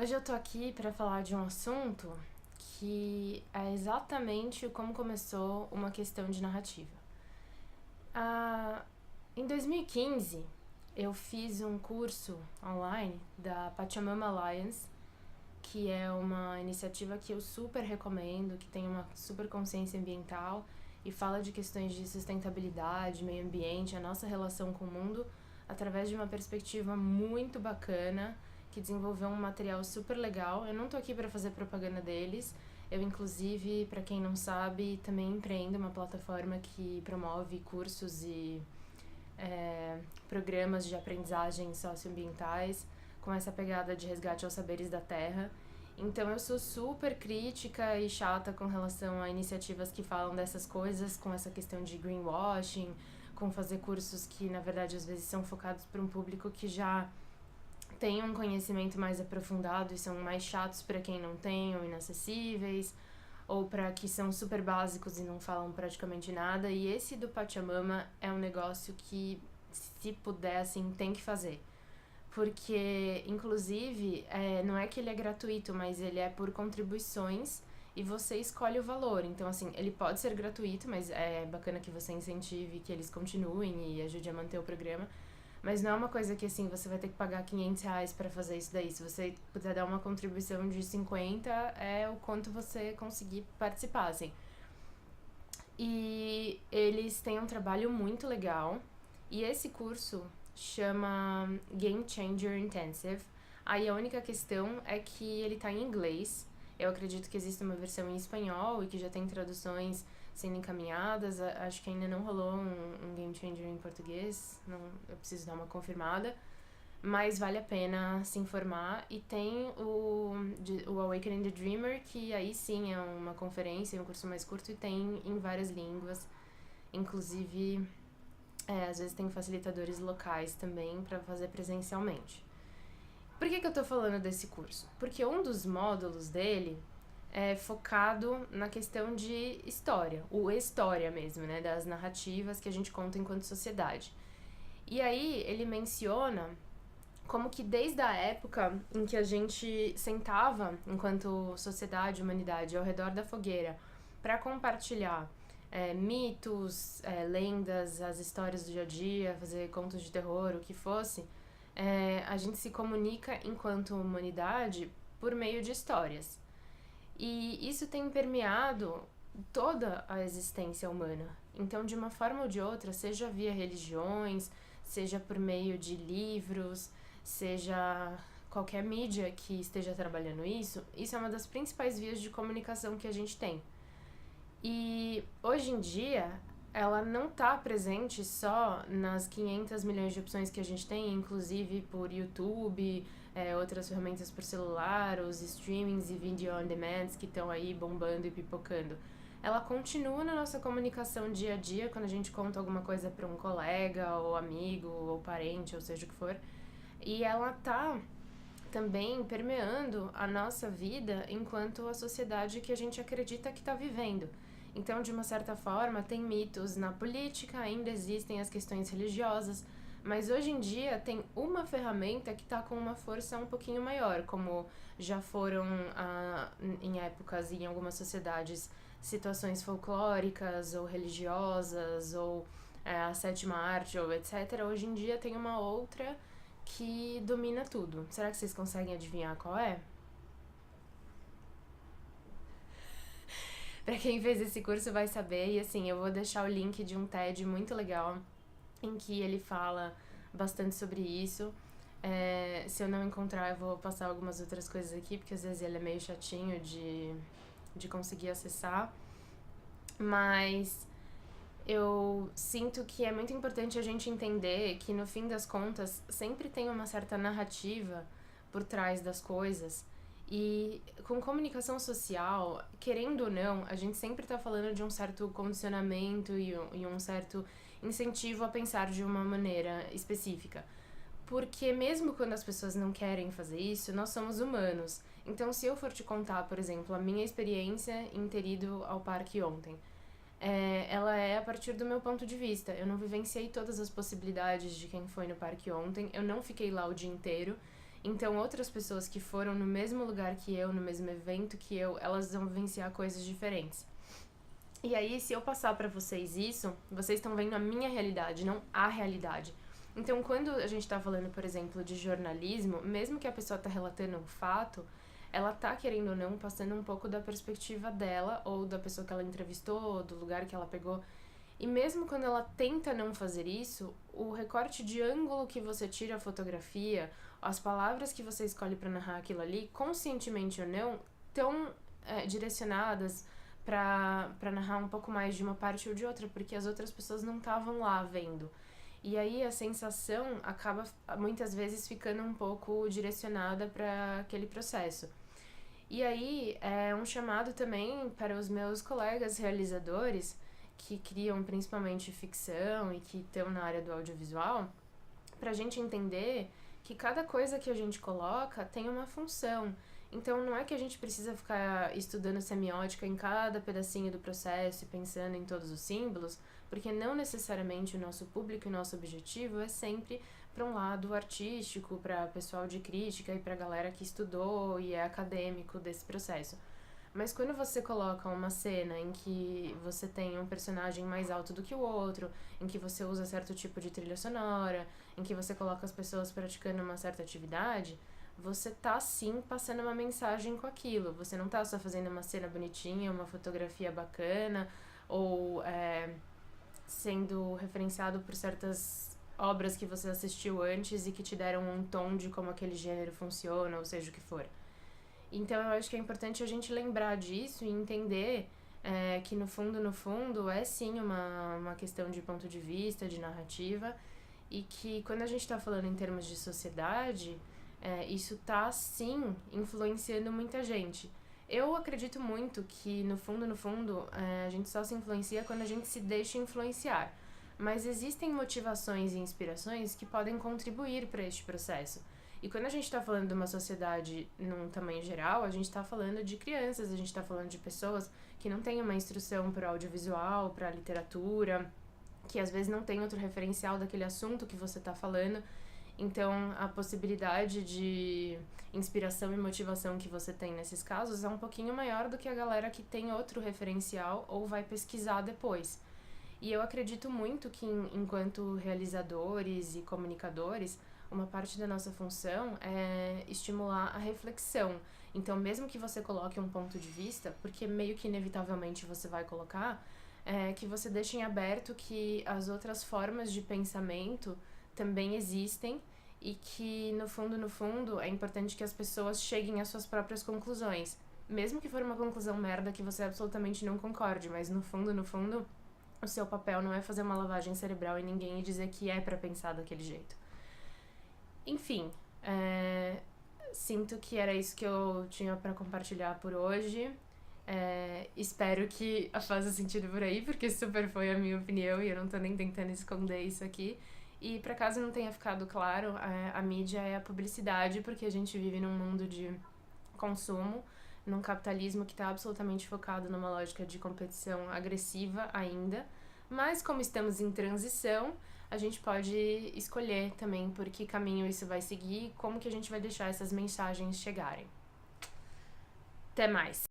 Hoje eu tô aqui para falar de um assunto que é exatamente como começou uma questão de narrativa. Ah, em 2015, eu fiz um curso online da Pachamama Alliance, que é uma iniciativa que eu super recomendo, que tem uma super consciência ambiental e fala de questões de sustentabilidade, meio ambiente, a nossa relação com o mundo, através de uma perspectiva muito bacana, que desenvolveu um material super legal. Eu não tô aqui para fazer propaganda deles. Eu, inclusive, para quem não sabe, também empreendo uma plataforma que promove cursos e programas de aprendizagem socioambientais com essa pegada de resgate aos saberes da terra. Então eu sou super crítica e chata com relação a iniciativas que falam dessas coisas, com essa questão de greenwashing, com fazer cursos que na verdade às vezes são focados para um público que já tem um conhecimento mais aprofundado e são mais chatos para quem não tem ou inacessíveis, ou para que são super básicos e não falam praticamente nada. E esse do Pachamama é um negócio que, se puder, assim, tem que fazer. Porque, inclusive, não é que ele é gratuito, mas ele é por contribuições e você escolhe o valor. Então, assim, ele pode ser gratuito, mas é bacana que você incentive que eles continuem e ajude a manter o programa. Mas não é uma coisa que, assim, você vai ter que pagar R$ 500 pra fazer isso daí. Se você puder dar uma contribuição de 50, é o quanto você conseguir participar, assim. E eles têm um trabalho muito legal. E esse curso chama Game Changer Intensive. Aí a única questão é que ele tá em inglês. Eu acredito que existe uma versão em espanhol e que já tem traduções sendo encaminhadas. Acho que ainda não rolou um Game Changer em português. Não, eu preciso dar uma confirmada. Mas vale a pena se informar. E tem o Awakening the Dreamer, que aí sim é uma conferência, um curso mais curto e tem em várias línguas. Inclusive, às vezes tem facilitadores locais também para fazer presencialmente. Por que eu tô falando desse curso? Porque um dos módulos dele é focado na questão de história, o história mesmo, né, das narrativas que a gente conta enquanto sociedade. E aí ele menciona como que desde a época em que a gente sentava enquanto sociedade, humanidade, ao redor da fogueira para compartilhar mitos, lendas, as histórias do dia a dia, fazer contos de terror, o que fosse, a gente se comunica enquanto humanidade por meio de histórias. E isso tem permeado toda a existência humana. Então, de uma forma ou de outra, seja via religiões, seja por meio de livros, seja qualquer mídia que esteja trabalhando isso é uma das principais vias de comunicação que a gente tem. E hoje em dia, ela não está presente só nas 500 milhões de opções que a gente tem, inclusive por YouTube, outras ferramentas por celular, os streamings e video on demand que estão aí bombando e pipocando. Ela continua na nossa comunicação dia a dia, quando a gente conta alguma coisa para um colega, ou amigo, ou parente, ou seja o que for. E ela tá também permeando a nossa vida enquanto a sociedade que a gente acredita que está vivendo. Então, de uma certa forma, tem mitos na política, ainda existem as questões religiosas, mas hoje em dia tem uma ferramenta que está com uma força um pouquinho maior, como já foram em épocas e em algumas sociedades situações folclóricas ou religiosas ou a sétima arte ou etc. Hoje em dia tem uma outra que domina tudo. Será que vocês conseguem adivinhar qual é? Pra quem fez esse curso vai saber, e assim, eu vou deixar o link de um TED muito legal em que ele fala bastante sobre isso. Se eu não encontrar, eu vou passar algumas outras coisas aqui, porque às vezes ele é meio chatinho de conseguir acessar. Mas eu sinto que é muito importante a gente entender que, no fim das contas, sempre tem uma certa narrativa por trás das coisas. E com comunicação social, querendo ou não, a gente sempre tá falando de um certo condicionamento e um certo incentivo a pensar de uma maneira específica. Porque mesmo quando as pessoas não querem fazer isso, nós somos humanos. Então, se eu for te contar, por exemplo, a minha experiência em ter ido ao parque ontem, ela é a partir do meu ponto de vista. Eu não vivenciei todas as possibilidades de quem foi no parque ontem, eu não fiquei lá o dia inteiro, Então, outras pessoas que foram no mesmo lugar que eu, no mesmo evento que eu, elas vão vivenciar coisas diferentes. E aí, se eu passar pra vocês isso, vocês estão vendo a minha realidade, não a realidade. Então, quando a gente tá falando, por exemplo, de jornalismo, mesmo que a pessoa tá relatando um fato, ela tá, querendo ou não, passando um pouco da perspectiva dela, ou da pessoa que ela entrevistou, do lugar que ela pegou. E mesmo quando ela tenta não fazer isso, o recorte de ângulo que você tira a fotografia, as palavras que você escolhe para narrar aquilo ali, conscientemente ou não, estão direcionadas para narrar um pouco mais de uma parte ou de outra, porque as outras pessoas não estavam lá vendo. E aí a sensação acaba muitas vezes ficando um pouco direcionada para aquele processo. E aí é um chamado também para os meus colegas realizadores que criam principalmente ficção e que estão na área do audiovisual, para a gente entender que cada coisa que a gente coloca tem uma função. Então não é que a gente precisa ficar estudando semiótica em cada pedacinho do processo e pensando em todos os símbolos, porque não necessariamente o nosso público e o nosso objetivo é sempre para um lado artístico, para pessoal de crítica e para galera que estudou e é acadêmico desse processo. Mas quando você coloca uma cena em que você tem um personagem mais alto do que o outro, em que você usa certo tipo de trilha sonora, em que você coloca as pessoas praticando uma certa atividade, você tá sim passando uma mensagem com aquilo. Você não tá só fazendo uma cena bonitinha, uma fotografia bacana, ou sendo referenciado por certas obras que você assistiu antes e que te deram um tom de como aquele gênero funciona, ou seja o que for. Então eu acho que é importante a gente lembrar disso e entender que no fundo é sim uma questão de ponto de vista, de narrativa, e que quando a gente está falando em termos de sociedade, isso tá sim influenciando muita gente. Eu acredito muito que no fundo, a gente só se influencia quando a gente se deixa influenciar. Mas existem motivações e inspirações que podem contribuir para este processo. E quando a gente está falando de uma sociedade num tamanho geral, a gente está falando de crianças, a gente está falando de pessoas que não têm uma instrução para audiovisual, para literatura, que às vezes não tem outro referencial daquele assunto que você está falando. Então, a possibilidade de inspiração e motivação que você tem nesses casos é um pouquinho maior do que a galera que tem outro referencial ou vai pesquisar depois. E eu acredito muito que, enquanto realizadores e comunicadores, uma parte da nossa função é estimular a reflexão. Então, mesmo que você coloque um ponto de vista, porque meio que inevitavelmente você vai colocar, que você deixe em aberto que as outras formas de pensamento também existem e que, no fundo, é importante que as pessoas cheguem às suas próprias conclusões. Mesmo que for uma conclusão merda que você absolutamente não concorde, mas no fundo, o seu papel não é fazer uma lavagem cerebral em ninguém e dizer que é pra pensar daquele jeito. Enfim, sinto que era isso que eu tinha pra compartilhar por hoje. Espero que faça sentido por aí, porque super foi a minha opinião e eu não tô nem tentando esconder isso aqui. E pra caso não tenha ficado claro, a mídia é a publicidade, porque a gente vive num mundo de consumo, num capitalismo que está absolutamente focado numa lógica de competição agressiva ainda. Mas como estamos em transição, a gente pode escolher também por que caminho isso vai seguir e como que a gente vai deixar essas mensagens chegarem. Até mais!